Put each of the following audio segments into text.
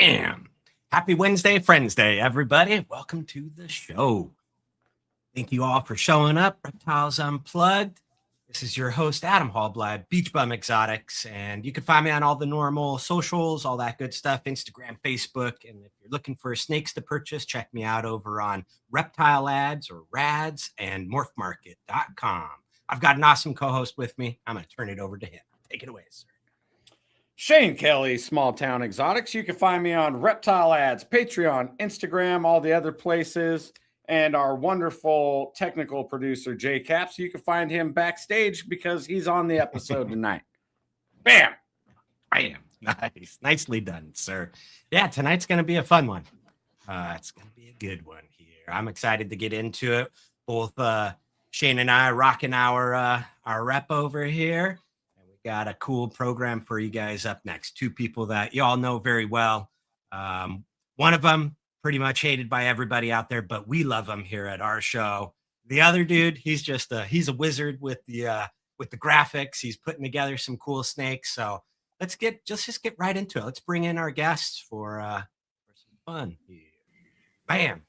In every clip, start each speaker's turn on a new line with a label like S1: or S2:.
S1: Bam! Happy Wednesday, Friends Day, everybody. Welcome to the show. Thank you all for showing up. Reptiles Unplugged. This is your host, Adam Halbleib, Beach Bum Xotics. And you can find me on all the normal socials, all that good stuff, Instagram, Facebook. And if you're looking for snakes to purchase, check me out over on Reptile Ads or Rads and morphmarket.com. I've got an awesome co-host with me. I'm going to turn it over to him. Take it away, sir.
S2: Shane Kelley, Small Town Xotics. You can find me on Reptile Ads, Patreon, Instagram, all the other places. And our wonderful technical producer, Jay Kaps. You can find him backstage because he's on the episode tonight. Bam!
S1: Bam! Nice. Nicely done, sir. Yeah, tonight's going to be a fun one. It's going to be a good one here. I'm excited to get into it. Both Shane and I rocking our rep over here. And we got a cool program for you guys up next. Two people that you all know very well. One of them pretty much hated by everybody out there, but we love him here at our show. The other dude, he's a wizard with the graphics. He's putting together some cool snakes. So let's just get right into it. Let's bring in our guests for some fun here. Bam.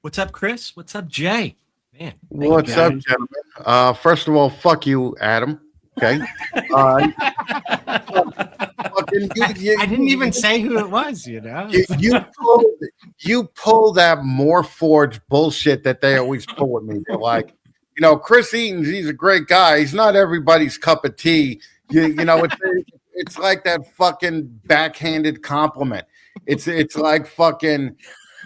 S1: What's up, Chris? What's up, Jay? Man.
S3: What's up, gentlemen? First of all, fuck you, Adam. Okay.
S1: I didn't even say who it was, you know.
S3: You pull that Morphforge bullshit that they always pull with me. They're like, Chris Eaton, he's a great guy. He's not everybody's cup of tea. It's like that fucking backhanded compliment. It's like fucking,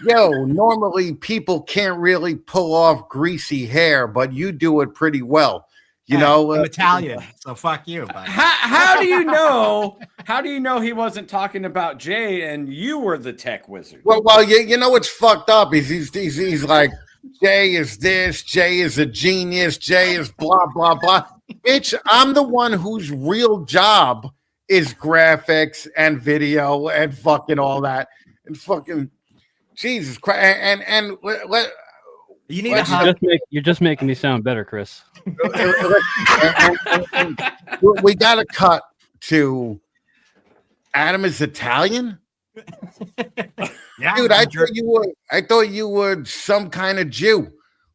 S3: normally people can't really pull off greasy hair, but you do it pretty well.
S1: I'm Italian, so fuck you.
S2: How do you know? How do you know he wasn't talking about Jay and you were the tech wizard?
S3: Well, you know what's fucked up is he's like, Jay is this, Jay is a genius, Jay is blah blah blah. Bitch, I'm the one whose real job is graphics and video and fucking all that and fucking Jesus Christ and
S1: you need
S4: you're just making me sound better, Chris.
S3: We got to cut to Adam is Italian.
S1: Yeah,
S3: dude, I thought you were some kind of Jew,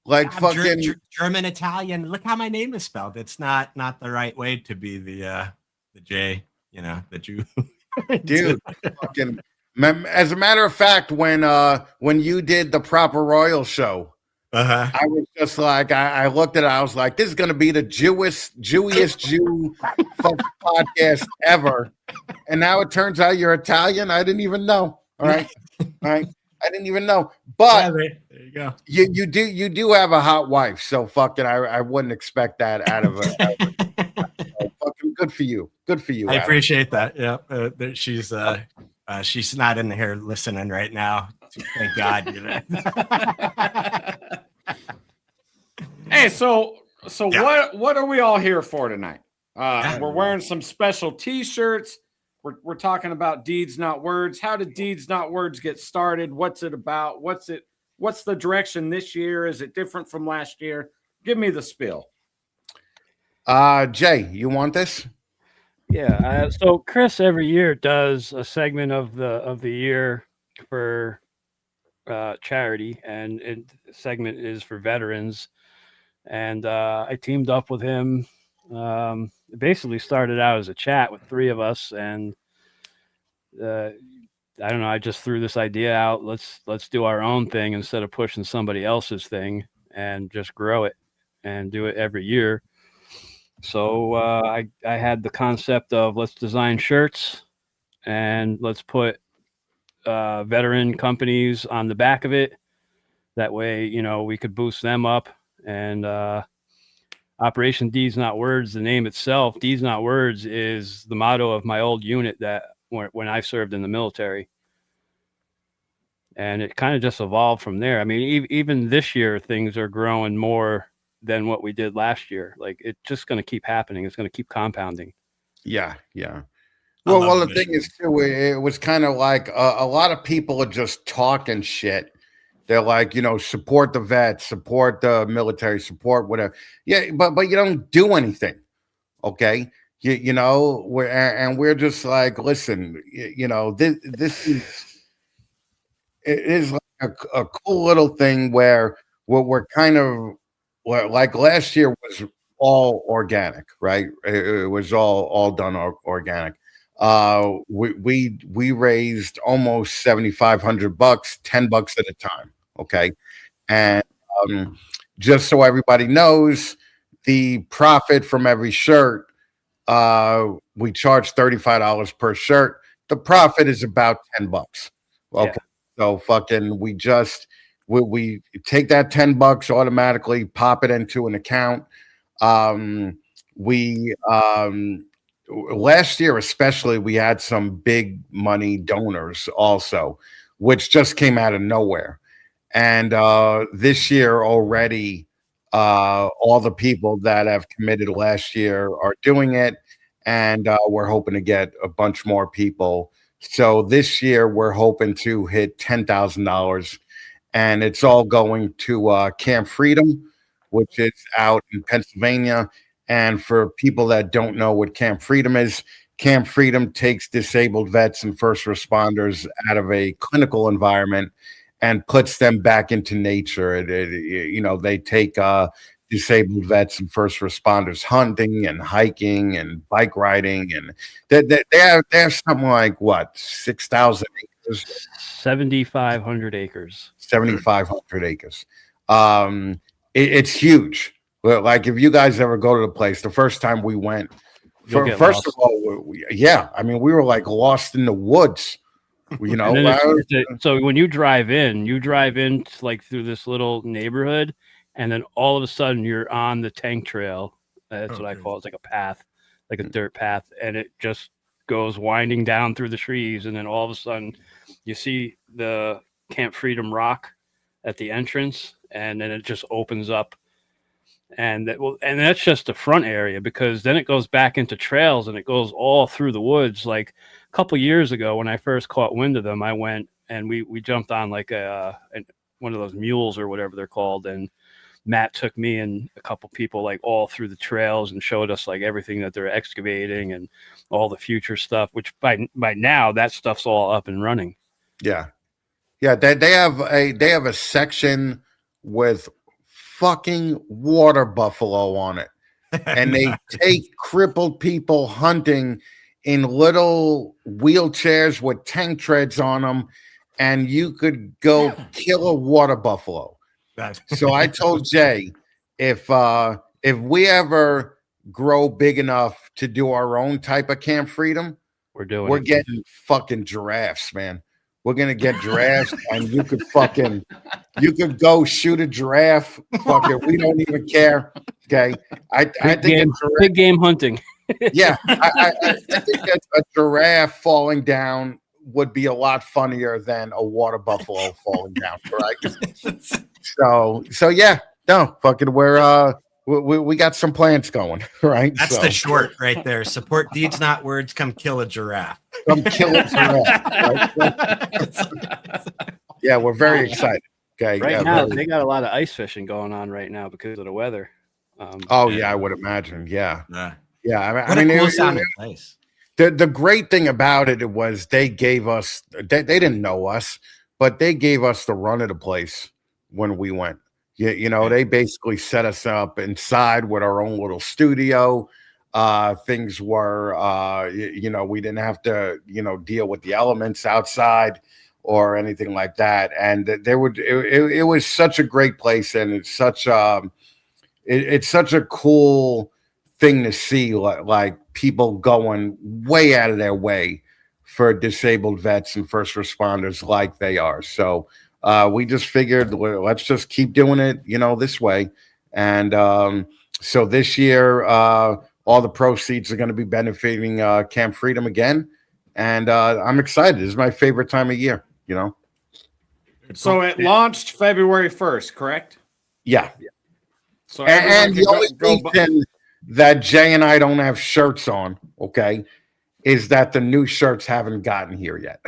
S3: like fucking
S1: German Italian. Look how my name is spelled. It's not the right way to be the J. The Jew.
S3: Dude, fucking. As a matter of fact, when you did the Proper Royal show. I was just like, I looked at it, I was like, this is going to be the Jewiest Jew fucking podcast ever. And now it turns out you're Italian. I didn't even know. All right. I didn't even know. But
S1: there you go.
S3: You do have a hot wife. So fucking, I wouldn't expect that out of her. Fucking good for you. Good for you.
S1: I appreciate that. Yeah. She's not in here listening right now. Thank God.
S2: Hey, so yeah. What are we all here for tonight? We're wearing some special T-shirts. We're talking about Deeds Not Words. How did Deeds Not Words get started? What's it about? What's the direction this year? Is it different from last year? Give me the spill.
S3: Jay, you want this?
S4: Yeah. So Chris every year does a segment of the year for charity, and the segment is for veterans. And I teamed up with him. It basically started out as a chat with three of us, and I don't know. I just threw this idea out. Let's do our own thing instead of pushing somebody else's thing, and just grow it and do it every year. So I had the concept of let's design shirts and let's put veteran companies on the back of it. That way, we could boost them up. And Operation Deeds Not Words, the name itself, Deeds Not Words, is the motto of my old unit that when I served in the military. And it kind of just evolved from there. I mean, even this year, things are growing more than what we did last year. Like, it's just going to keep happening. It's going to keep compounding.
S3: Yeah. Well, the thing is, too, it was kind of like a lot of people are just talking shit. They're like, support the vets, support the military, support whatever. Yeah, but you don't do anything, okay? you know, we're just like, listen, you know, this is like a cool little thing where we're kind of like last year was all organic, right? It was all done organic. We raised almost $7,500, $10 at a time. Okay, and um, just so everybody knows, the profit from every shirt, we charge $35 per shirt. The profit is about $10. Okay, so fucking we take that $10 automatically, pop it into an account. We last year especially, we had some big money donors also, which just came out of nowhere. And this year already, all the people that have committed last year are doing it, and we're hoping to get a bunch more people. So this year we're hoping to hit $10,000, and it's all going to Camp Freedom, which is out in Pennsylvania. And for people that don't know what Camp Freedom is, Camp Freedom takes disabled vets and first responders out of a clinical environment and puts them back into nature. You know, they take disabled vets and first responders hunting and hiking and bike riding, and they have something like what, 6,000 acres,
S4: 7,500 acres.
S3: 7,500 acres. It's huge. Well, like if you guys ever go to the place, the first time we went, first of all, yeah, I mean, we were like lost in the woods. You know,
S4: so when you drive in like through this little neighborhood, and then all of a sudden you're on the tank trail. That's what I call it. It's like a path, like a dirt path, and it just goes winding down through the trees, and then all of a sudden you see the Camp Freedom rock at the entrance, and then it just opens up. And that's just the front area, because then it goes back into trails and it goes all through the woods. Like a couple years ago, when I first caught wind of them, I went and we jumped on like one of those mules or whatever they're called, and Matt took me and a couple people like all through the trails and showed us like everything that they're excavating and all the future stuff. Which by now that stuff's all up and running.
S3: Yeah. They have a section with fucking water buffalo on it, and they take crippled people hunting in little wheelchairs with tank treads on them, and you could go kill a water buffalo. So I told Jay, if we ever grow big enough to do our own type of Camp Freedom, we're getting fucking giraffes, man. We're gonna get giraffes, and you could go shoot a giraffe. Fuck it, we don't even care. Okay, I think
S4: big game hunting.
S3: Yeah, I think that a giraffe falling down would be a lot funnier than a water buffalo falling down, right? So yeah, no, fucking we got some plans going, right?
S1: That's the short right there. Support deeds, not words. Come kill a giraffe.
S3: Come kill a giraffe. Right? Yeah, we're very excited. Okay,
S4: right now they got a lot of ice fishing going on right now because of the weather.
S3: Yeah, I would imagine. Yeah.
S1: I mean, cool sounding place.
S3: The great thing about it was they gave us. They didn't know us, but they gave us the run of the place when we went. You know, they basically set us up inside with our own little studio. Things were, we didn't have to, deal with the elements outside or anything like that. And it was such a great place, and it's such a cool thing to see, like people going way out of their way for disabled vets and first responders like they are. So we just figured, let's just keep doing it, this way. And so this year, all the proceeds are going to be benefiting Camp Freedom again. And I'm excited. This is my favorite time of year,
S2: So it launched February 1st, correct?
S3: Yeah.
S2: So
S3: and the only reason that Jay and I don't have shirts on, okay, is that the new shirts haven't gotten here yet.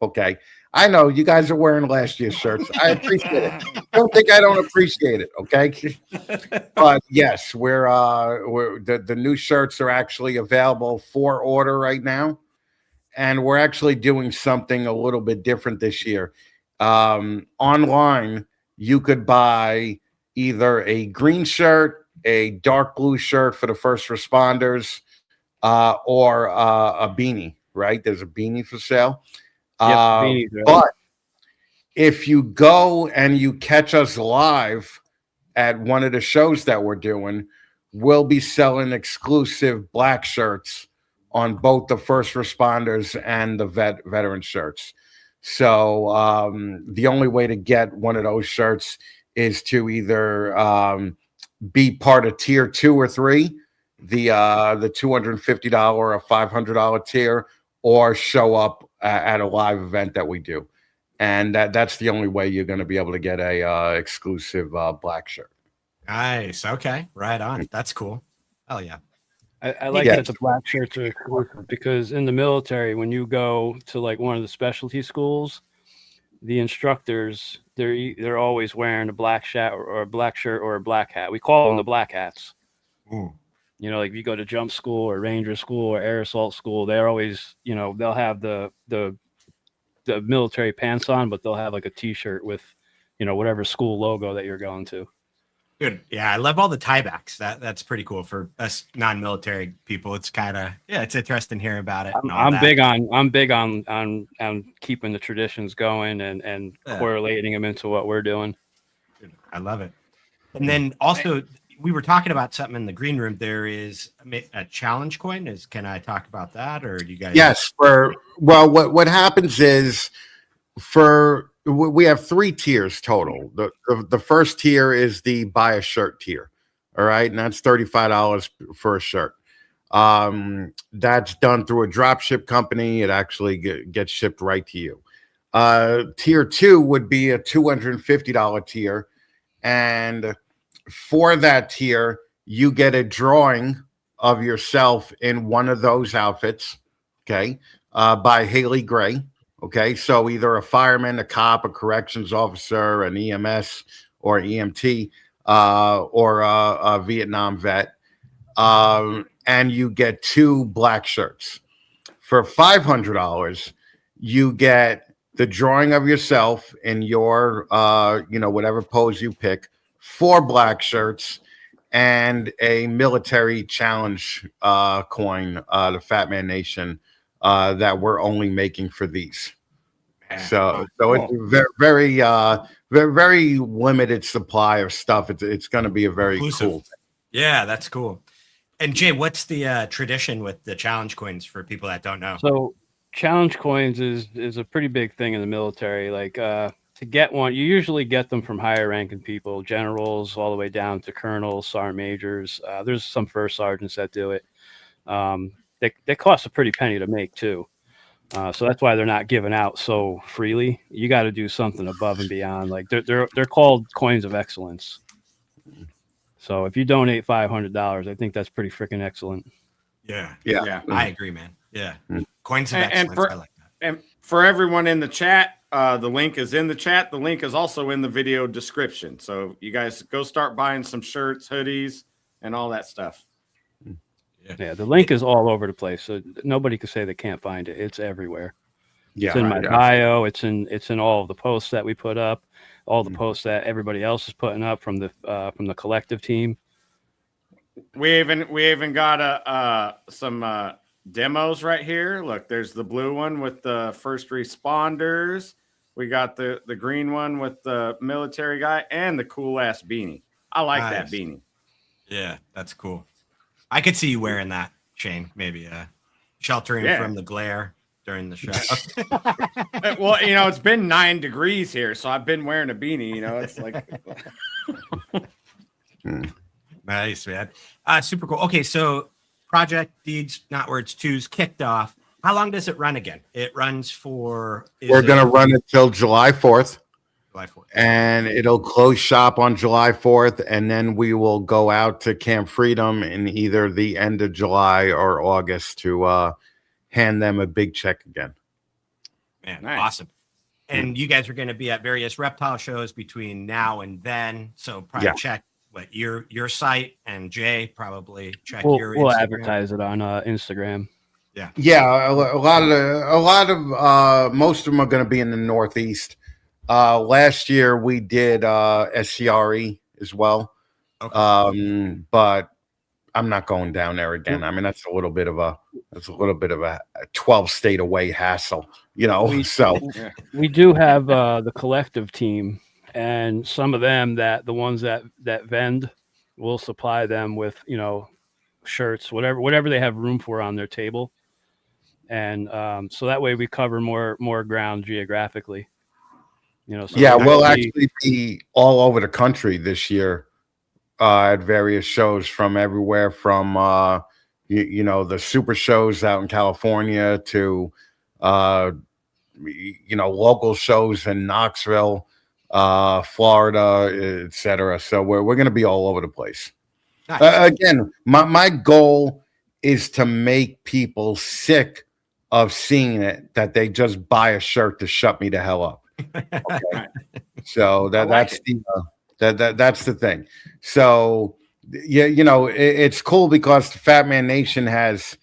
S3: Okay. I know you guys are wearing last year's shirts. I appreciate it. Don't think I don't appreciate it, okay? But yes, we're the new shirts are actually available for order right now, and we're actually doing something a little bit different this year. Online, you could buy either a green shirt, a dark blue shirt for the first responders, or a beanie. Right? There's a beanie for sale.
S4: Beanies, right?
S3: But if you go and you catch us live at one of the shows that we're doing, we'll be selling exclusive black shirts on both the first responders and the veteran shirts. So the only way to get one of those shirts is to either be part of tier 2 or 3, the $250 or $500 tier, or show up at a live event that we do. And that's the only way you're going to be able to get a exclusive black shirt.
S1: Nice. Okay. Right on. That's cool. Hell yeah.
S4: I like that the black shirts are exclusive, because in the military, when you go to like one of the specialty schools, the instructors, they're always wearing a black shirt or a black shirt or a black hat. We call them the black hats.
S1: Ooh.
S4: You know, like if you go to jump school or ranger school or air assault school, they're always, you know, they'll have the military pants on, but they'll have like a t-shirt with, you know, whatever school logo that you're going to.
S1: Good. Yeah, I love all the tiebacks. That's pretty cool for us non-military people. It's kind of it's interesting hearing about it.
S4: I'm big on keeping the traditions going and correlating them into what we're doing.
S1: I love it. And then also, we were talking about something in the green room. There is a challenge coin. Can I talk about that, or do you guys?
S3: Yes. What happens is we have 3 tiers total. The first tier is the buy a shirt tier. All right. And that's $35 for a shirt. That's done through a drop ship company. It actually gets shipped right to you. Tier 2 would be a $250 tier. And for that tier, you get a drawing of yourself in one of those outfits. Okay. By Haley Gray. Okay, so either a fireman, a cop, a corrections officer, an EMS or EMT, or a Vietnam vet, and you get 2 black shirts. For $500, you get the drawing of yourself in your, whatever pose you pick, 4 black shirts, and a military challenge coin, the Fatman Nation, that we're only making for these. So it's a very, very limited supply of stuff. It's going to be a very
S1: exclusive.
S3: Cool thing.
S1: Yeah, that's cool. And Jay, what's the tradition with the challenge coins for people that don't know?
S4: So challenge coins is a pretty big thing in the military. Like to get one, you usually get them from higher ranking people, generals, all the way down to colonels, sergeant majors. There's some first sergeants that do it. They cost a pretty penny to make too. So that's why they're not given out so freely. You got to do something above and beyond. Like they're called coins of excellence. So if you donate $500, I think that's pretty freaking excellent.
S1: Yeah. I agree, man. Yeah, coins of excellence. I like that.
S2: And for everyone in the chat, the link is in the chat. The link is also in the video description. So you guys go start buying some shirts, hoodies, and all that stuff.
S4: Yeah, the link is all over the place, so nobody can say they can't find it. It's everywhere. Yeah, it's in my bio. It's in all of the posts that we put up, all the posts that everybody else is putting up from the collective team.
S2: We even got some demos right here. Look, there's the blue one with the first responders. We got the green one with the military guy and the cool ass beanie. I like that beanie.
S1: Yeah, that's cool. I could see you wearing that, Shane. Maybe sheltering from the glare during the show.
S2: Well, it's been 9 degrees here, so I've been wearing a beanie. It's like
S1: nice, man. Super cool. Okay, so Project Deeds Not Words 2's kicked off. How long does it run again? It runs for.
S3: We're going to run it till July 4th.
S1: July 4th.
S3: And it'll close shop on July 4th, and then we will go out to Camp Freedom in either the end of July or August to hand them a big check again.
S1: Man, nice. Awesome. And you guys are going to be at various reptile shows between now and then. So probably check what your site, and Jay probably check your
S4: We'll
S1: Instagram.
S4: advertise it on Instagram.
S3: Yeah, a lot of most of them are going to be in the Northeast. Last year we did SCRE as well.
S1: Okay.
S3: But I'm not going down there again. I mean, that's a little bit of a 12 state away hassle, you know.
S4: We do have the collective team, and some of them the ones that vend, will supply them with, you know, shirts, whatever they have room for on their table. And so that way we cover more ground geographically. You know, so
S3: we'll actually be all over the country this year at various shows from everywhere from you know, the super shows out in California to you know, local shows in Knoxville, Florida, etc. So we're going to be all over the place. Nice. Again, my goal is to make people sick of seeing it, that they just buy a shirt to shut me the hell up. Okay. So that's the thing. So yeah, you know, it's cool because the Fatman Nation has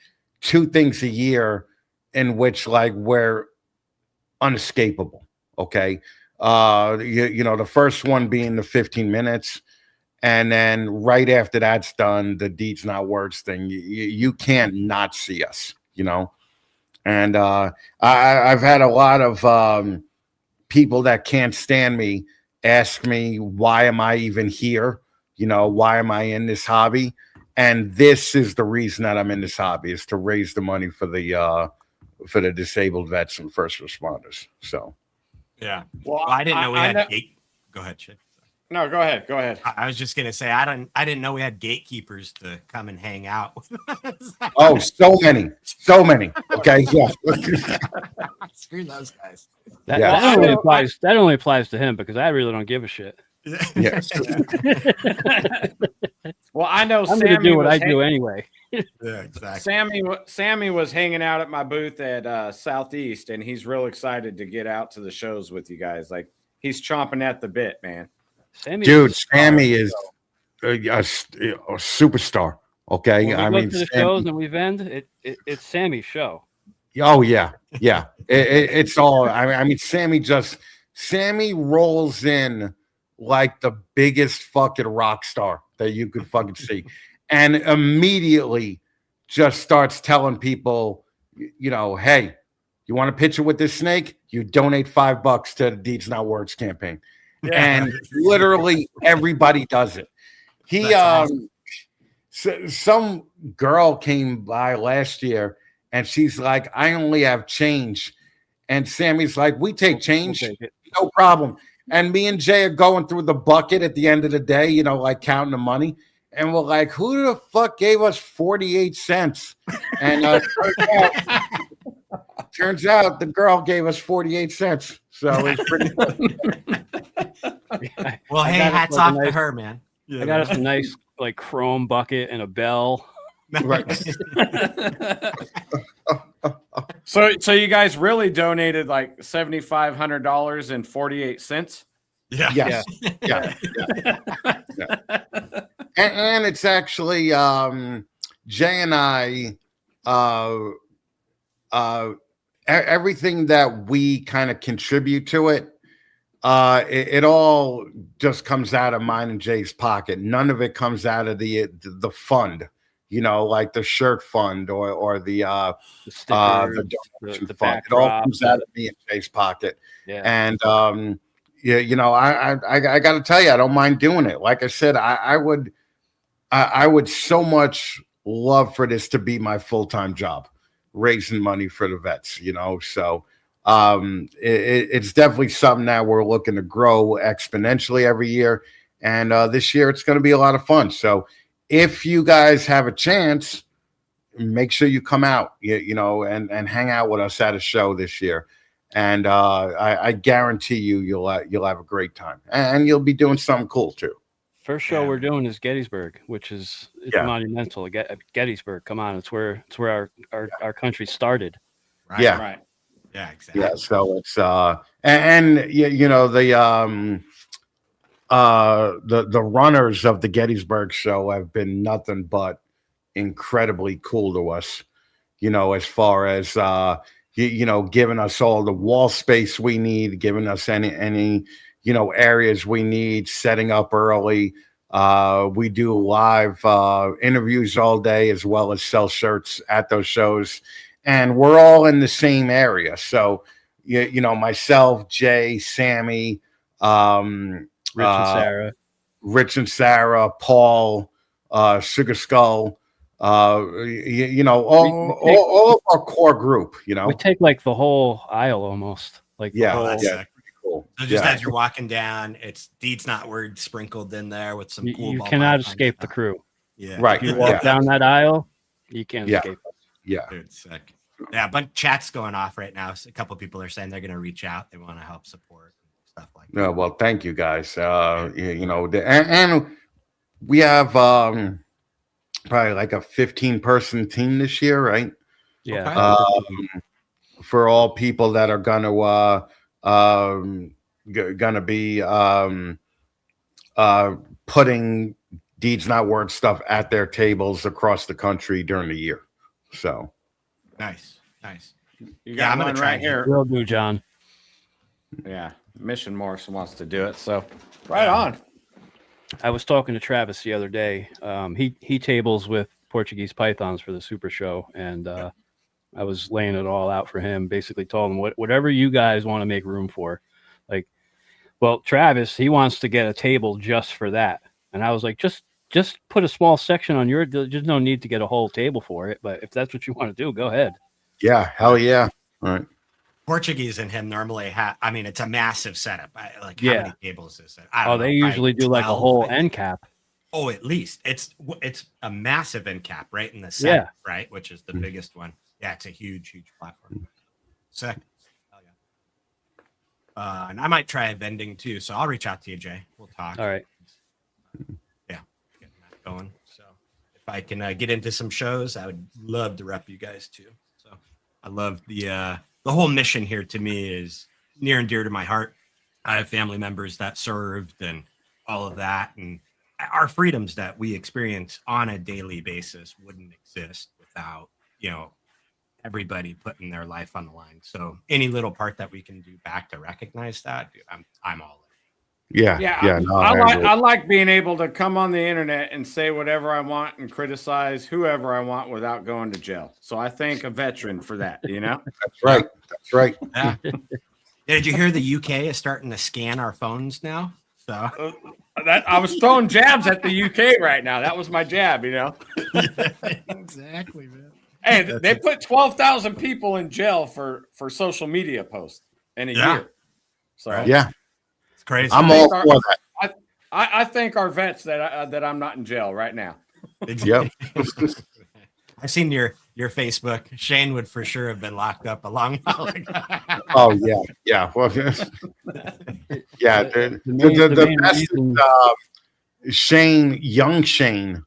S3: 2 things a year in which, like, we're unescapable. Okay. You know, the first one being the 15 minutes. And then right after that's done, the deeds not words thing. You can't not see us, you know. And I've had a lot of people that can't stand me ask me, why am I even here? You know, why am I in this hobby? And this is the reason that I'm in this hobby, is to raise the money for the disabled vets and first responders. So,
S1: yeah. Well, I didn't know we had. Go ahead, Chip.
S2: No, go ahead. Go ahead.
S1: I was just gonna say I didn't know we had gatekeepers to come and hang out with us.
S3: Oh, so many. Okay, yeah.
S1: Screw those guys.
S4: That only applies to him, because I really don't give a shit.
S3: Yes.
S2: Well, I know
S4: I'm going to do what I do anyway.
S1: Yeah, exactly.
S2: Sammy was hanging out at my booth at Southeast, and he's real excited to get out to the shows with you guys. Like, he's chomping at the bit, man.
S3: Sammy is a superstar. Okay,
S4: when we go to the shows and we vend, it's Sammy's show.
S3: Oh yeah. It's all. I mean, Sammy rolls in like the biggest fucking rock star that you could fucking see, and immediately just starts telling people, you know, hey, you want a picture with this snake? You donate $5 to the Deeds Not Words campaign. Yeah. And literally everybody does it. Some girl came by last year and she's like, I only have change. And Sammy's like, we take change, no problem. And me and Jay are going through the bucket at the end of the day, you know, like counting the money. And we're like, who the fuck gave us 48 cents? And turns out the girl gave us 48 cents. So it's pretty
S1: Well, hey, hats off to her, man.
S4: Yeah, I got us a nice like chrome bucket and a bell.
S3: Right.
S2: So you guys really donated like $7,500 and 48 cents?
S3: Yeah. Yes. Yeah. And it's actually Jay and I everything that we kind of contribute to it, it all just comes out of mine and Jay's pocket. None of it comes out of the fund, you know, like the shirt fund or the donation fund. It all comes out of me and Jay's pocket. Yeah. And you know, I got to tell you, I don't mind doing it. Like I said, I would so much love for this to be my full-time job, raising money for the vets, you know. So it's definitely something that we're looking to grow exponentially every year. And this year it's going to be a lot of fun. So if you guys have a chance, make sure you come out, you know, and hang out with us at a show this year. And I guarantee you'll have a great time, and you'll be doing something cool too.
S4: First show we're doing is Gettysburg, which is monumental. Gettysburg, come on, it's where our country started.
S3: Right. Yeah, right.
S1: Yeah, exactly.
S3: Yeah, so it's the runners of the Gettysburg show have been nothing but incredibly cool to us, as far as giving us all the wall space we need, giving us any areas we need, setting up early. We do live interviews all day as well as sell shirts at those shows, and we're all in the same area. So myself, Jay, Sammy,
S4: Rich and Sarah,
S3: Paul, Sugar Skull, all of our core group,
S4: we take like the whole aisle almost. Like the whole,
S1: that's
S3: pretty cool.
S1: So just as you're walking down, it's Deeds Not Words sprinkled in there with some cool.
S4: You cannot escape the crew.
S1: Yeah,
S3: right.
S4: If you walk down that aisle, you can't escape us.
S3: Yeah,
S1: dude, sick. Yeah, but chat's going off right now. So a couple people are saying they're going to reach out. They want to help support and stuff like that.
S3: No, well, thank you guys. And we have probably like a 15-person team this year, right?
S4: Yeah.
S3: For all people that are gonna be putting Deeds Not Word stuff at their tables across the country during the year. So
S1: nice.
S2: You got one right here.
S4: Will do, John.
S2: Yeah, Mission Morphs wants to do it. So right on.
S4: I was talking to Travis the other day. He tables with Portuguese pythons for the Super Show, and I was laying it all out for him. Basically, told him whatever you guys want to make room for. Like, well, Travis, he wants to get a table just for that, and I was like, just put a small section on your. There's no need to get a whole table for it, but if that's what you want to do, go ahead.
S3: Yeah, hell yeah. All right.
S1: Portuguese and him normally have. I mean, it's a massive setup. How many tables is it?
S4: They usually do 12, like a whole end cap.
S1: Oh, at least it's a massive end cap right in the center, right, which is the biggest one. Yeah, it's a huge platform. Sick. Hell yeah. And I might try vending too, so I'll reach out to you, Jay. We'll talk.
S4: All right.
S1: Yeah, getting that going. So if I can get into some shows, I would love to rep you guys too. So I love the whole mission here. To me is near and dear to my heart. I have family members that served and all of that, and our freedoms that we experience on a daily basis wouldn't exist without everybody putting their life on the line. So any little part that we can do back to recognize that, dude, I'm all in.
S3: Yeah. No,
S2: I like being able to come on the internet and say whatever I want and criticize whoever I want without going to jail. So I thank a veteran for that.
S3: That's right.
S1: Yeah. Did you hear the UK is starting to scan our phones now? So
S2: I was throwing jabs at the UK right now. That was my jab,
S1: Exactly, man.
S2: Hey, they put 12,000 people in jail for social media posts in a year. So
S1: it's crazy.
S3: I'm all for that.
S2: I thank our vets that I'm not in jail right now.
S1: Exactly. Yep. I've seen your Facebook. Shane would for sure have been locked up a long while ago.
S3: Oh yeah. Well, yeah. The best is Shane, young Shane,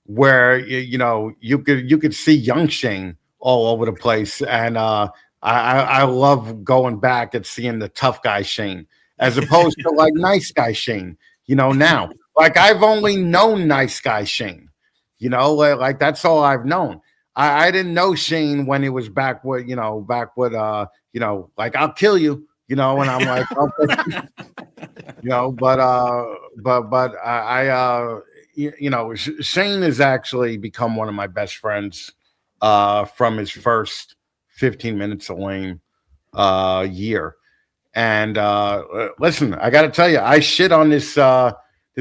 S3: where you could see young Shane all over the place, and I love going back and seeing the tough guy Shane as opposed to like nice guy Shane. Now like I've only known nice guy Shane. Like that's all I've known. I didn't know Shane when he was back with like I'll kill you, and I'm like, okay. But Shane has actually become one of my best friends from his first 15 minutes of lame year. And listen, I got to tell you, I shit on this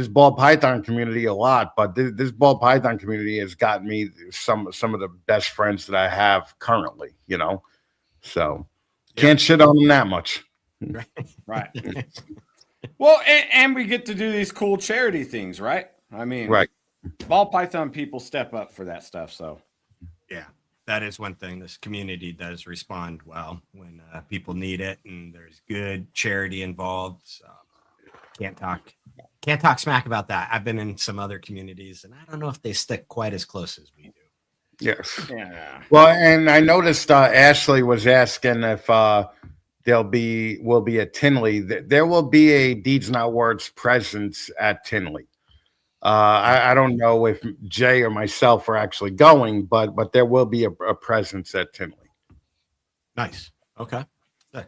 S3: ball python community a lot, but this ball python community has gotten me some of the best friends that I have currently, so can't shit on them that much.
S2: Right. Well, and we get to do these cool charity things, right? I mean,
S3: right.
S2: Ball python people step up for that stuff. So
S1: yeah, that is one thing. This community does respond well when people need it, and there's good charity involved. So can't talk smack about that. I've been in some other communities, and I don't know if they stick quite as close as we do.
S3: Yes.
S2: Yeah.
S3: Well, and I noticed Ashley was asking if will be at Tinley. There will be a Deeds Not Words presence at Tinley. I don't know if Jay or myself are actually going, but there will be a presence at Tinley.
S1: Nice. Okay. Good.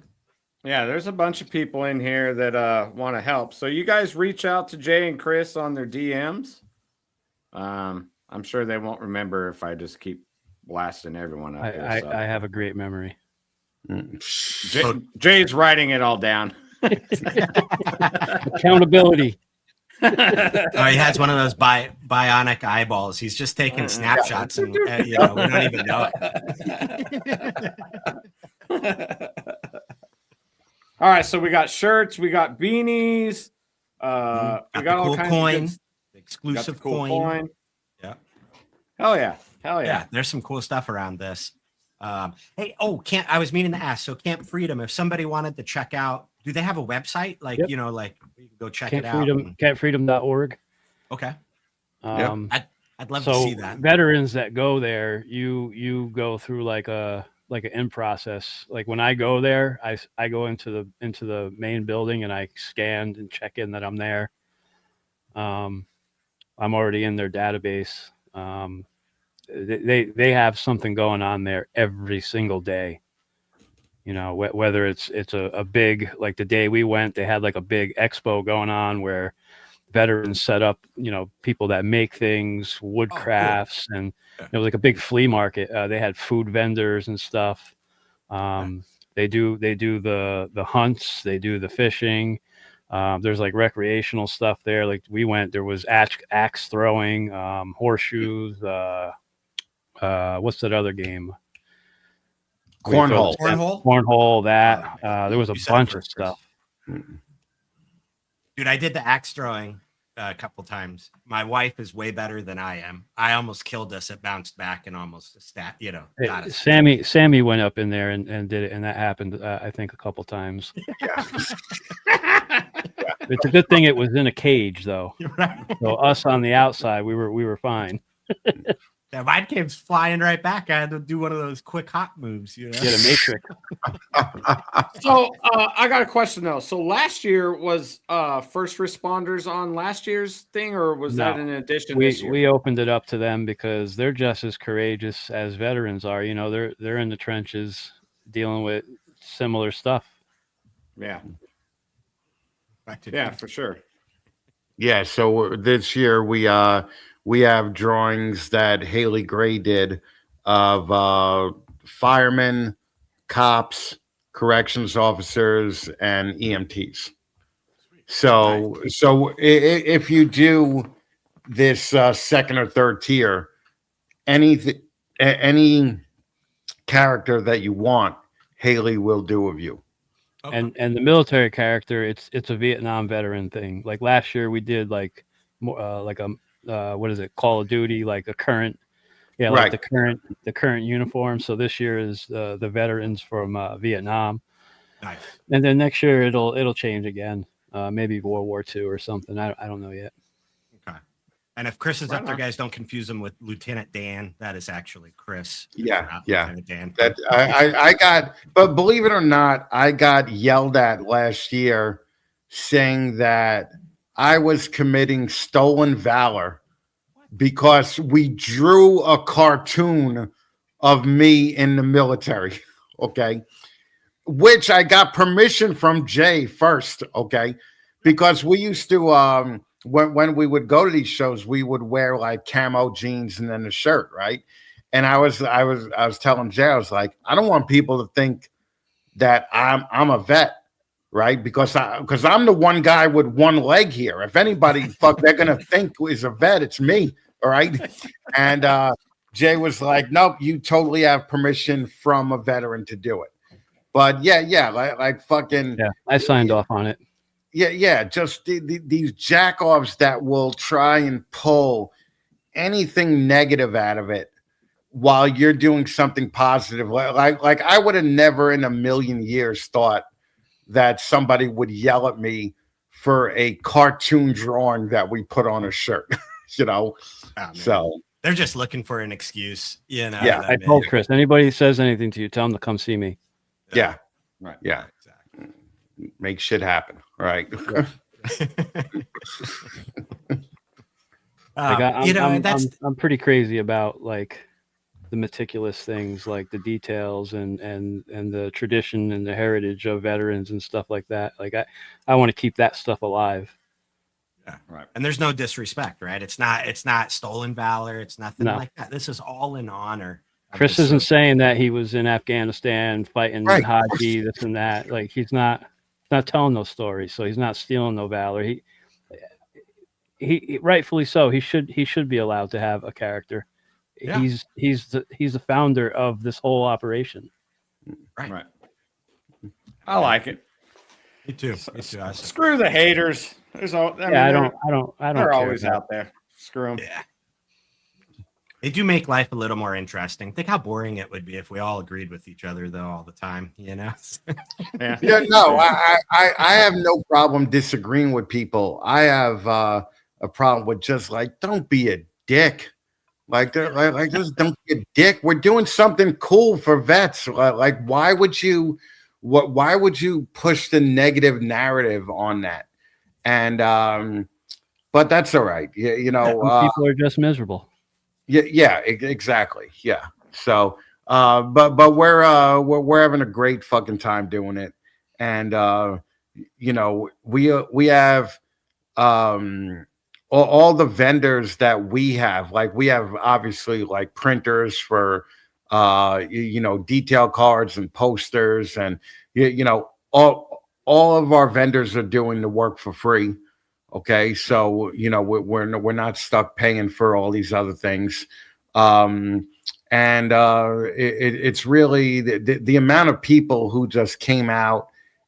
S2: Yeah, there's a bunch of people in here that want to help. So you guys reach out to Jay and Chris on their DMs. I'm sure they won't remember if I just keep blasting everyone up here. So.
S4: I have a great memory.
S2: Jay's writing it all down.
S4: Accountability.
S1: Oh, he has one of those bionic eyeballs. He's just taking snapshots, and we don't even know it.
S2: All right, so we got shirts, we got beanies, we got all
S1: cool
S2: kinds
S1: coin,
S2: of
S1: exclusive
S2: cool
S1: coin.
S2: Yeah. Hell yeah.
S1: Yeah, there's some cool stuff around this. Hey, I was meaning to ask. So Camp Freedom, if somebody wanted to check out, do they have a website? Like,
S4: Yep.
S1: you can go check
S4: Camp
S1: it
S4: Freedom,
S1: out.
S4: campfreedom.org.
S1: Okay.
S3: Yep.
S1: I'd love to see that.
S4: Veterans that go there, you go through like an in process. Like when I go there, I go into the main building and I scan and check in that I'm there. I'm already in their database. They have something going on there every single day. Whether it's a big, like the day we went, they had like a big expo going on where veterans set up, people that make things, wood crafts, and it was like a big flea market. They had food vendors and stuff. They do the hunts, they do the fishing. There's like recreational stuff there. Like we went, there was axe throwing, horseshoes. What's that other game? Cornhole. That there was a bunch of stuff.
S1: Dude, I did the axe throwing a couple times. My wife is way better than I am. I almost killed us. It bounced back and almost got us.
S4: Sammy went up in there and did it, and that happened I think a couple times. It's a good thing it was in a cage though.
S1: Right.
S4: So us on the outside, we were fine.
S1: Yeah, mine came flying right back. I had to do one of those quick hop moves,
S4: Get a matrix.
S2: So I got a question though. So last year was first responders on last year's thing, or was that in addition this year?
S4: We opened it up to them because they're just as courageous as veterans are. They're in the trenches dealing with similar stuff.
S2: Yeah. Yeah, for sure.
S3: Yeah. So this year we have drawings that Haley Gray did of firemen, cops, corrections officers, and EMTs. So if you do this second or third tier, any character that you want, Haley will do of you.
S1: Okay.
S4: And the military character, it's a Vietnam veteran thing. Like last year we did like more like a what is it, Call of Duty, like a current, like the current uniform. So this year is the veterans from Vietnam.
S1: Nice.
S4: And then next year it'll change again. Maybe World War II or something. I don't know yet.
S1: Okay. And if Chris is up there, guys, don't confuse him with Lieutenant Dan. That is actually Chris.
S3: Yeah.
S1: Lieutenant Dan.
S3: That I got, but believe it or not, I got yelled at last year saying that I was committing stolen valor because we drew a cartoon of me in the military. Okay. Which I got permission from Jay first. Okay. Because we used to, when we would go to these shows, we would wear like camo jeans and then a shirt, right? And I was telling Jay, I was like, I don't want people to think that I'm a vet, right? Because I'm the one guy with one leg here. If anybody they're gonna think is a vet, it's me, all right? And Jay was like, nope, you totally have permission from a veteran to do it. But yeah, like fucking
S4: I signed off on it.
S3: Yeah, just these jack-offs that will try and pull anything negative out of it while you're doing something positive. Like I would have never in a million years thought that somebody would yell at me for a cartoon drawing that we put on a shirt,
S1: Oh,
S3: so
S1: They're just looking for an excuse, you know.
S3: Yeah,
S4: I told Chris, anybody says anything to you, tell them to come see me.
S3: Yeah.
S2: Right.
S3: Yeah.
S1: Exactly.
S3: Make shit happen. Right.
S4: I'm pretty crazy about like the meticulous things, like the details and the tradition and the heritage of veterans and stuff like that. Like I want to keep that stuff alive.
S1: Yeah, right. And there's no disrespect, right? It's not stolen valor. It's nothing like that. This is all in honor.
S4: Chris isn't saying that he was in Afghanistan fighting Haji, this and that. Like he's not telling those stories, so he's not stealing no valor. He rightfully so. He should be allowed to have a character. Yeah. He's the founder of this whole operation.
S2: Right. I like it.
S1: Me too.
S2: Screw the haters. There's all.
S4: I don't. They're
S2: always out there. Screw them.
S1: Yeah. They do make life a little more interesting. Think how boring it would be if we all agreed with each other, though, all the time. You know.
S3: Yeah. No, I have no problem disagreeing with people. I have a problem with just like, don't be a dick. Like just don't be a dick. We're doing something cool for vets. Like, why would you push the negative narrative on that? And but that's all right. You know,
S4: people are just miserable.
S3: Yeah, exactly. Yeah. So, but we're having a great fucking time doing it, and you know, we have all the vendors that we have. Like we have obviously like printers for you know, detail cards and posters, and you know, all of our vendors are doing the work for free. Okay, so you know, we're not stuck paying for all these other things, and it's really the amount of people who just came out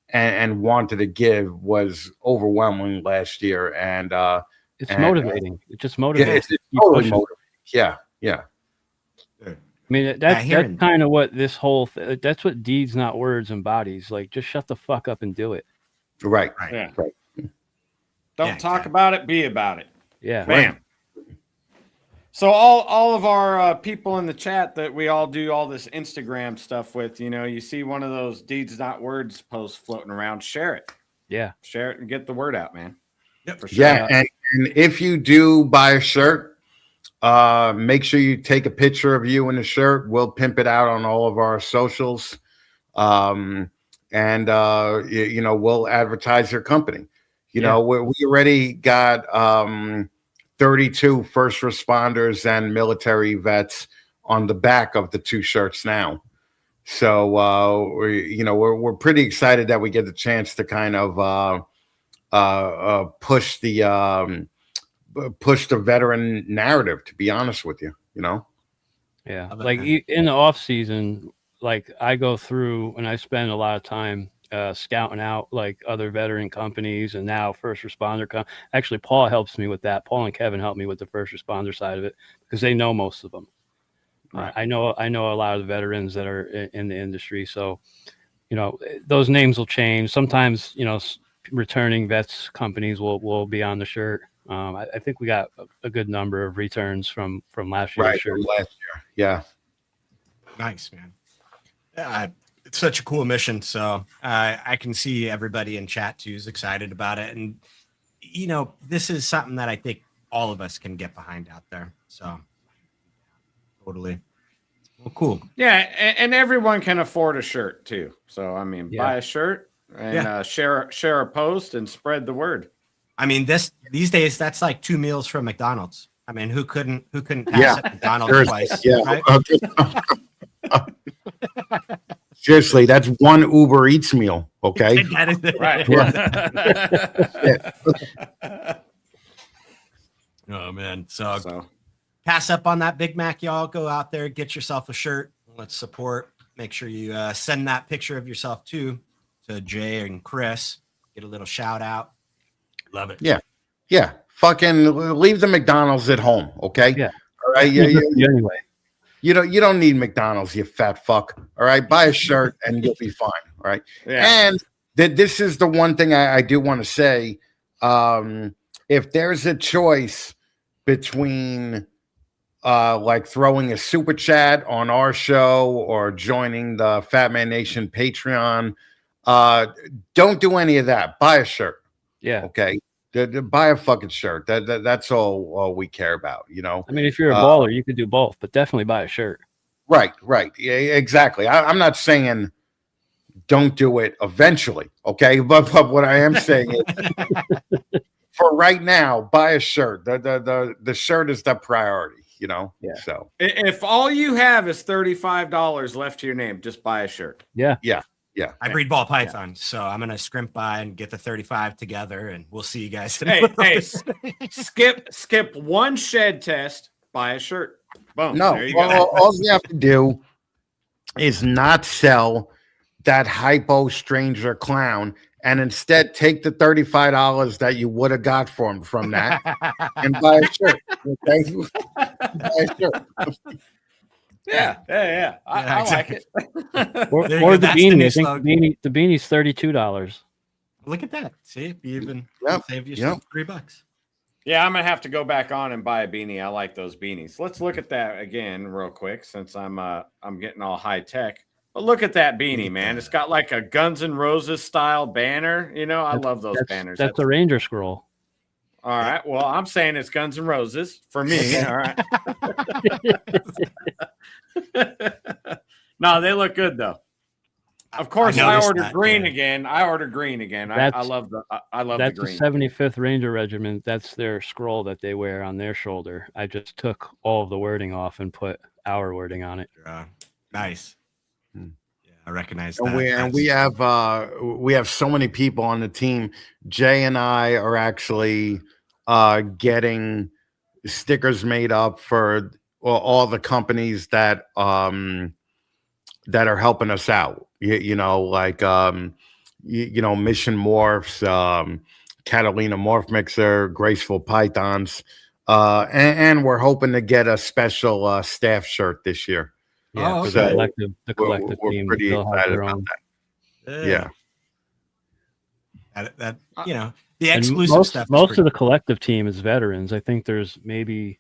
S3: and wanted to give was overwhelming last year, and
S4: it's motivating. It just motivates.
S3: It's totally motivating. Yeah.
S4: I mean, that's kind of what this whole that's what deeds, not words, embodies. Like, just shut the fuck up and do it.
S3: Right.
S2: Yeah. Right. Don't talk about it, be about it.
S4: Yeah.
S2: Bam. So all of our people in the chat that we all do all this Instagram stuff with, you know, you see one of those deeds, not words posts floating around, share it.
S4: Yeah.
S2: Share it and get the word out, man.
S1: Yep, for sure.
S3: Yeah. And if you do buy a shirt, make sure you take a picture of you in the shirt. We'll pimp it out on all of our socials. And you know, we'll advertise your company. You know, we already got 32 first responders and military vets on the back of the 2 shirts now. So, we're pretty excited that we get the chance to kind of push the veteran narrative, to be honest with you, you know?
S4: Yeah. Like in the off season, like I go through and I spend a lot of time scouting out like other veteran companies and now first responder. Actually, Paul helps me with that. Paul and Kevin help me with the first responder side of it because they know most of them. Right. I know a lot of the veterans that are in the industry. So, you know, those names will change. Sometimes, you know, returning vets companies will be on the shirt. I think we got a good number of returns from last year's shirt.
S3: Last year. Yeah.
S1: Nice, man. Yeah, it's such a cool mission. So I can see everybody in chat too is excited about it. And, you know, this is something that I think all of us can get behind out there. So totally. Well, cool.
S2: Yeah. And everyone can afford a shirt too. So, I mean, buy a shirt and share a post and spread the word.
S1: I mean, these days, that's like 2 meals from McDonald's. I mean, who couldn't pass at McDonald's twice?
S3: Yeah.
S1: Right?
S3: Seriously, that's 1 Uber Eats meal. Okay.
S1: That is it.
S2: Right.
S1: Oh man. So pass up on that Big Mac, y'all. Go out there, get yourself a shirt. Let's support. Make sure you send that picture of yourself too to Jay and Chris. Get a little shout out. Love it.
S3: Yeah. Fucking leave the McDonald's at home. Okay.
S4: Yeah.
S3: All right.
S4: Anyway.
S3: You don't need McDonald's, you fat fuck. All right. Buy a shirt and you'll be fine. All right. Yeah. And this is the one thing I do want to say. If there's a choice between like throwing a super chat on our show or joining the Fatman Nation Patreon, don't do any of that. Buy a shirt.
S4: Yeah.
S3: Okay. Buy a fucking shirt. That's all we care about, you know.
S4: I mean, if you're a baller, you could do both, but definitely buy a shirt.
S3: Right. Yeah, exactly. I'm not saying don't do it eventually, okay? But what I am saying is, for right now, buy a shirt. The shirt is the priority, you know.
S4: Yeah.
S3: So
S2: if all you have is $35 left to your name, just buy a shirt.
S4: Yeah.
S1: I breed ball pythons, so I'm gonna scrimp by and get the 35 together, and we'll see you guys.
S2: Hey, skip one shed test, buy a shirt. Boom.
S3: no,
S2: There you go.
S3: all you have to do is not sell that hypo stranger clown, and instead take the $35 that you would have got from that and buy a shirt. Okay, buy a shirt.
S2: Yeah. I like it.
S4: Or
S1: There you go.
S4: the
S1: That's the
S4: beanie.
S1: new
S4: I think
S1: slogan.
S4: the beanie's $32.
S1: Look at that. See if you even save you
S3: Yep.
S1: $3.
S2: Yeah, I'm gonna have to go back on and buy a beanie. I like those beanies. Let's look at that again real quick since I'm getting all high tech. But look at that beanie, man. It's got like a Guns N' Roses style banner. You know, I love those banners.
S4: That's a Ranger scroll.
S2: All right. Well, I'm saying it's Guns N' Roses for me. All right. No, they look good though. Of course, I ordered green again. I ordered green again. I love the
S4: That's
S2: the green.
S4: the 75th Ranger Regiment. That's their scroll that they wear on their shoulder. I just took all of the wording off and put our wording on it.
S1: Nice. Yeah, I recognize
S3: And
S1: that.
S3: we have so many people on the team. Jay and I are actually getting stickers made up for all the companies that that are helping us out. You know, like Mission Morphs, Catalina Morph Mixer, Graceful Pythons, and we're hoping to get a special staff shirt this year.
S4: Yeah,
S1: Oh,
S4: for
S1: okay.
S4: the collective
S3: We're
S4: team.
S3: pretty
S4: They'll have
S3: excited
S4: their
S3: about
S4: own.
S3: that. Yeah.
S1: That the
S4: And
S1: exclusive stuff.
S4: Most of the collective team is veterans. I think there's maybe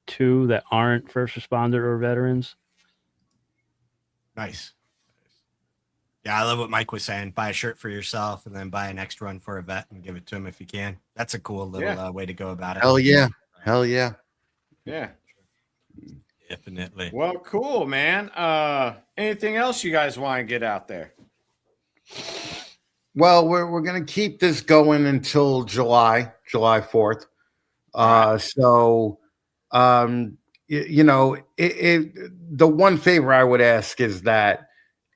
S4: 2 that aren't first responder or veterans.
S1: Nice. Yeah, I love what Mike was saying. Buy a shirt for yourself and then buy an extra one for a vet and give it to him if you can. That's a cool little way to go about it.
S3: Hell yeah. Hell yeah.
S2: Yeah.
S1: Definitely.
S2: Well, cool, man. Anything else you guys want to get out there?
S3: Well, we're gonna keep this going until July 4th. So the one favor I would ask is that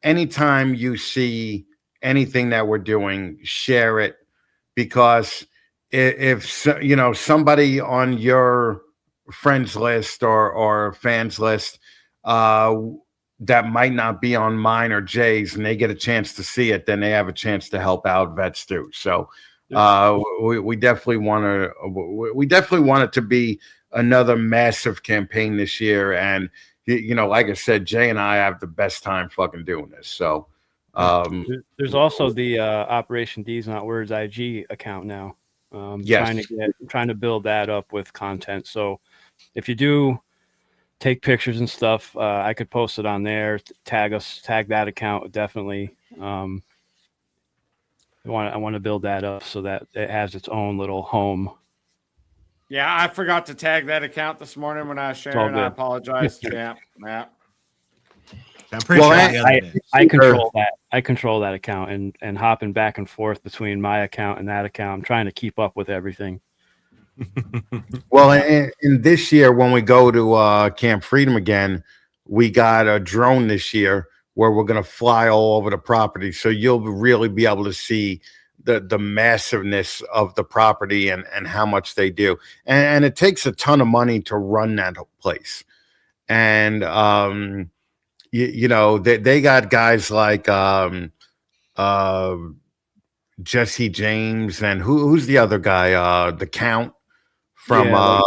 S3: anytime you see anything that we're doing, share it, because if somebody on your friends list or fans list that might not be on mine or Jay's, and they get a chance to see it, then they have a chance to help out vets too. So we definitely want it to be another massive campaign this year. And like I said, Jay and I have the best time fucking doing this. So
S4: there's also the Operation D's Not Words IG account now.
S3: Yes.
S4: Trying to build that up with content. So if you do take pictures and stuff, I could post it on there. Tag that account definitely. I want to build that up so that it has its own little home.
S2: Yeah, I forgot to tag that account this morning when I was sharing. I apologize. Yeah.
S1: I'm pretty sure
S4: I control that. I control that account and hopping back and forth between my account and that account. I'm trying to keep up with everything.
S3: Well, in this year, when we go to Camp Freedom again, we got a drone this year where we're going to fly all over the property. So you'll really be able to see the massiveness of the property and how much they do. And it takes a ton of money to run that place. And, they got guys like Jesse James and who's the other guy? The Count from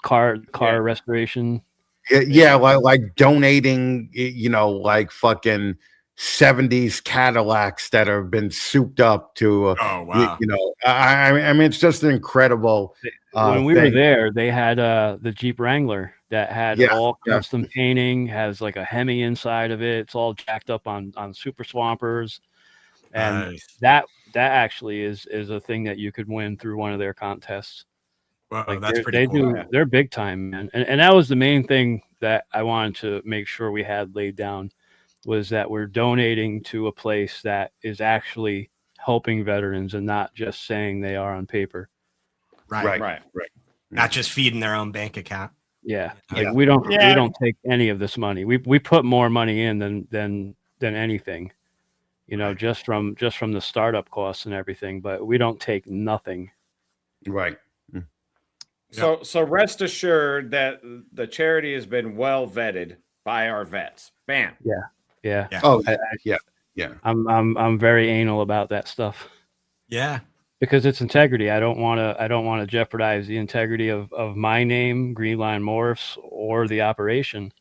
S4: car restoration.
S3: Yeah, like donating, like fucking '70s Cadillacs that have been souped up to,
S1: Oh wow.
S3: I mean, it's just an incredible.
S4: When we were there, they had the Jeep Wrangler that had all custom painting, has like a Hemi inside of it. It's all jacked up on super swampers, and that actually is a thing that you could win through one of their contests.
S1: Well,
S4: like
S1: that's pretty cool.
S4: They're big time, man. And that was the main thing that I wanted to make sure we had laid down, was that we're donating to a place that is actually helping veterans and not just saying they are on paper.
S1: Right. Not just feeding their own bank account.
S4: Yeah. Like we don't take any of this money. We put more money in than anything, just from the startup costs and everything, but we don't take nothing.
S3: Right.
S2: So rest assured that the charity has been well vetted by our vets. Bam.
S4: Yeah.
S3: Oh, yeah.
S4: I'm very anal about that stuff.
S1: Yeah.
S4: Because it's integrity. I don't want to jeopardize the integrity of my name, Greenline Morphs, or the operation.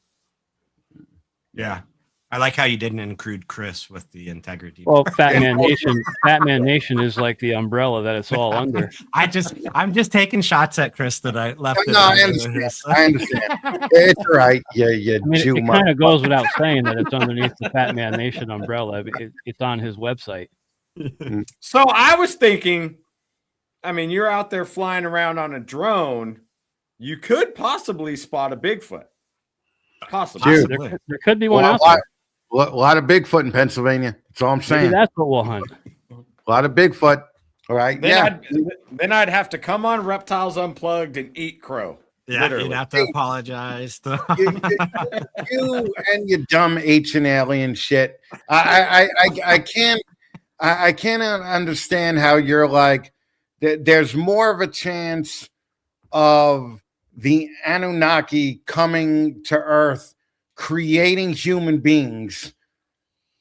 S1: Yeah. I like how you didn't include Chris with the integrity.
S4: Well, Fatman Nation is like the umbrella that it's all under.
S1: I'm just taking shots at Chris that I left.
S3: No, I understand. It's all right. Yeah.
S4: I mean, it kind of goes without saying that it's underneath the Fatman Nation umbrella. It's on his website.
S2: So I was thinking, I mean, you're out there flying around on a drone. You could possibly spot a Bigfoot. Possibly.
S4: Dude, there could be one out there.
S3: A lot of Bigfoot in Pennsylvania. That's all I'm saying.
S4: Maybe that's what we'll hunt.
S3: A lot of Bigfoot. All right.
S2: Then I'd have to come on Reptiles Unplugged and eat crow.
S1: Yeah, literally. You'd have to apologize.
S3: You and your dumb ancient alien shit. I can't understand how you're like, there's more of a chance of the Anunnaki coming to Earth, creating human beings.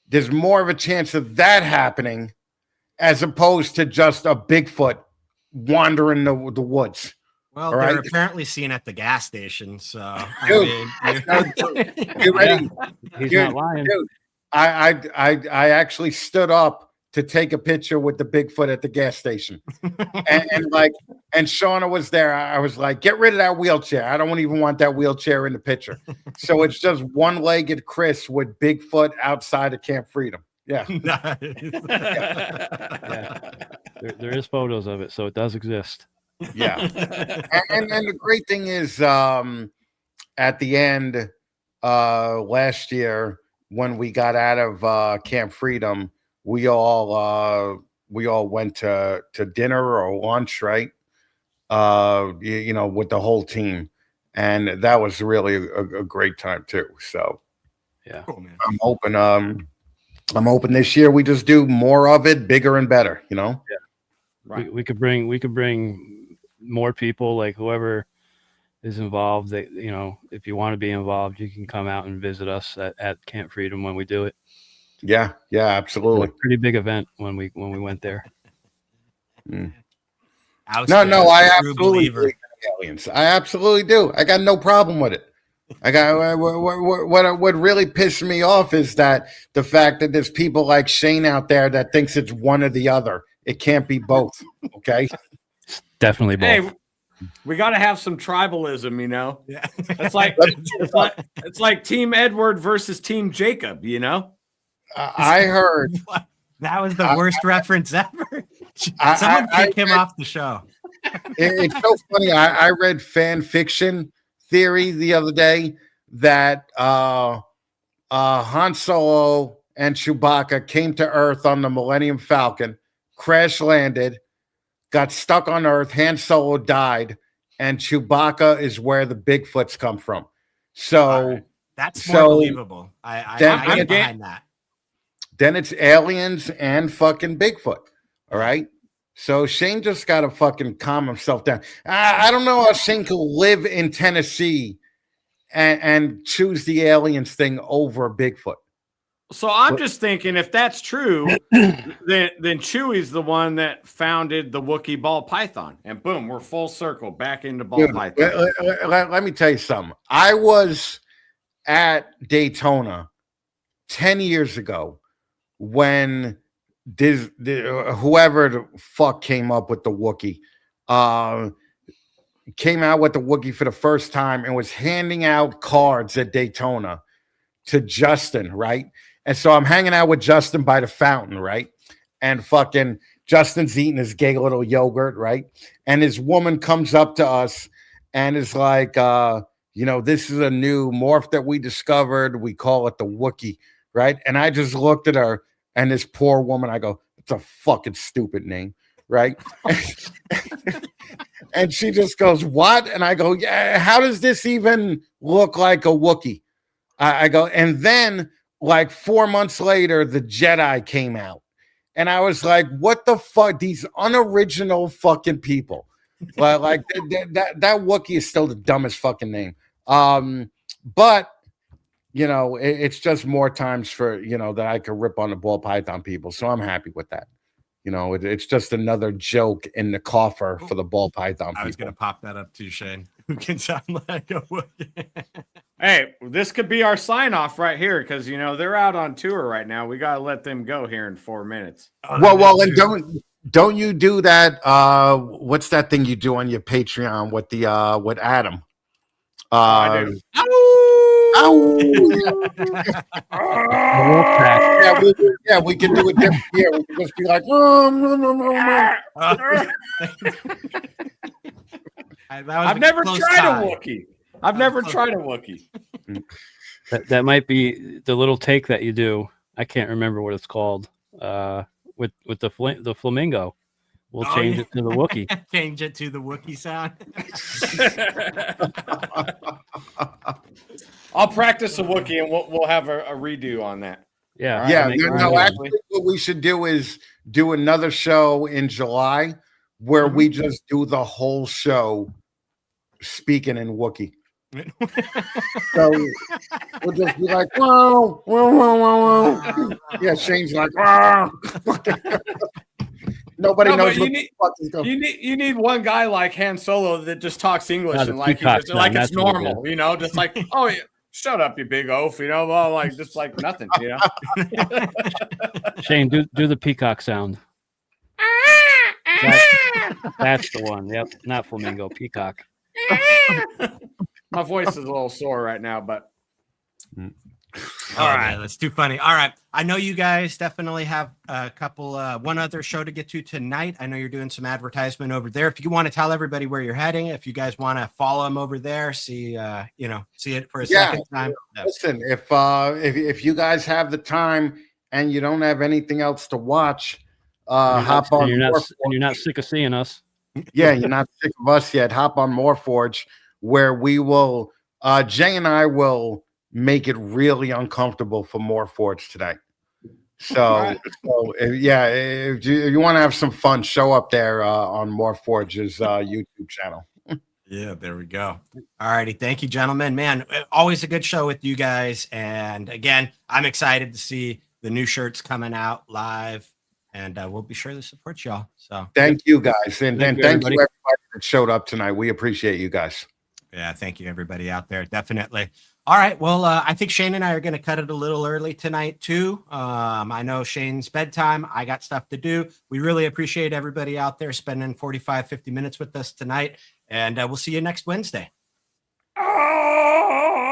S3: There's more of a chance of that happening as opposed to just a Bigfoot wandering the woods.
S1: Well, they're apparently seen at the gas station, so
S3: dude,
S1: you're
S3: ready.
S4: He's not lying.
S3: Dude, I actually stood up to take a picture with the Bigfoot at the gas station, and Shauna was there. I was like, "Get rid of that wheelchair. I don't even want that wheelchair in the picture." So it's just one-legged Chris with Bigfoot outside of Camp Freedom. Yeah,
S4: there is photos of it, so it does exist.
S3: Yeah, and the great thing is, at the end last year when we got out of Camp Freedom, we all went to dinner or lunch, right? With the whole team, and that was really a great time too. So,
S4: yeah,
S1: cool, man.
S3: I'm hoping this year we just do more of it, bigger and better.
S4: Yeah, right. We could bring more people, like whoever is involved. That if you want to be involved, you can come out and visit us at Camp Freedom when we do it.
S3: Yeah, absolutely.
S4: Pretty big event when we went there.
S3: No, I absolutely believe in aliens. I absolutely do. I got no problem with it. I got what really pissed me off is that the fact that there's people like Shane out there that thinks it's one or the other. It can't be both. Okay,
S4: definitely both.
S2: Hey, we got to have some tribalism,
S1: Yeah,
S2: it's like Team Edward versus Team Jacob,
S3: I heard
S1: that was the worst reference ever. Someone kick him off the show.
S3: It's so funny. I read fan fiction theory the other day that Han Solo and Chewbacca came to Earth on the Millennium Falcon, crash landed, got stuck on Earth. Han Solo died, and Chewbacca is where the Bigfoots come from. So
S1: that's more believable. I get behind that.
S3: Then it's aliens and fucking Bigfoot. All right. So Shane just got to fucking calm himself down. I don't know how Shane could live in Tennessee and choose the aliens thing over Bigfoot.
S2: So I'm just thinking, if that's true, then Chewie's the one that founded the Wookiee ball python, and boom, we're full circle back into ball python.
S3: Let me tell you something. I was at Daytona 10 years ago when whoever the fuck came up with the Wookiee came out with the Wookiee for the first time and was handing out cards at Daytona to Justin, right? And so I'm hanging out with Justin by the fountain, right? And fucking Justin's eating his gay little yogurt, right? And his woman comes up to us and is like, this is a new morph that we discovered. We call it the Wookiee, right? And I just looked at her and this poor woman, I go, it's a fucking stupid name, right? And she just goes, what? And I go, yeah, how does this even look like a Wookiee? I go, and then like 4 months later, the Jedi came out. And I was like, what the fuck? These unoriginal fucking people. Like that Wookiee is still the dumbest fucking name. But it's just more times for, that I could rip on the ball python people. So I'm happy with that. It's just another joke in the coffer for the ball python people.
S1: I was going to pop that up too, Shane. Who can sound like a Wookiee?
S2: Hey, this could be our sign off right here because they're out on tour right now. We gotta let them go here in 4 minutes.
S3: Well, and don't you do that? What's that thing you do on your Patreon with the with Adam?
S2: I do.
S3: We can do it different here. We can just be like,
S2: I've never tried a Wookiee. I've never tried a Wookiee.
S4: That might be the little take that you do. I can't remember what it's called. With the flamingo, we'll change it to the Wookiee.
S1: Change it to the Wookiee sound.
S2: I'll practice a Wookiee and we'll have a redo on that.
S4: Yeah,
S3: Actually, what we should do is do another show in July where we just do the whole show speaking in Wookiee. So we'll just be like, whoa, whoa, whoa, whoa, whoa. Yeah, Shane's like, whoa. Nobody knows what the fuck is going on.
S2: You need one guy like Han Solo that just talks English and like it's normal, just like, oh yeah, shut up, you big oaf, well, like just like nothing,
S4: Shane, do the peacock sound. That's the one. Yep, not flamingo, peacock.
S2: My voice is a little sore right now, but
S1: all right, that's too funny. All right, I know you guys definitely have a couple, one other show to get to tonight. I know you're doing some advertisement over there. If you want to tell everybody where you're heading, if you guys want to follow them over there, see it for a second time.
S3: Listen, if you guys have the time and you don't have anything else to watch, hop on.
S4: You're not sick of seeing us.
S3: Yeah, you're not sick of us yet. Hop on Morphforge, where we will, Jay and I will make it really uncomfortable for Morphforge tonight. So if you want to have some fun, show up there on Morphforge's YouTube channel.
S1: Yeah, there we go. All righty. Thank you, gentlemen. Man, always a good show with you guys. And again, I'm excited to see the new shirts coming out live. And we'll be sure to support y'all. So
S3: thank you guys. And thank you everybody that showed up tonight. We appreciate you guys.
S1: Yeah, thank you everybody out there. Definitely. All right. Well, I think Shane and I are going to cut it a little early tonight too. I know Shane's bedtime. I got stuff to do. We really appreciate everybody out there spending 45, 50 minutes with us tonight. And we'll see you next Wednesday.
S2: Oh!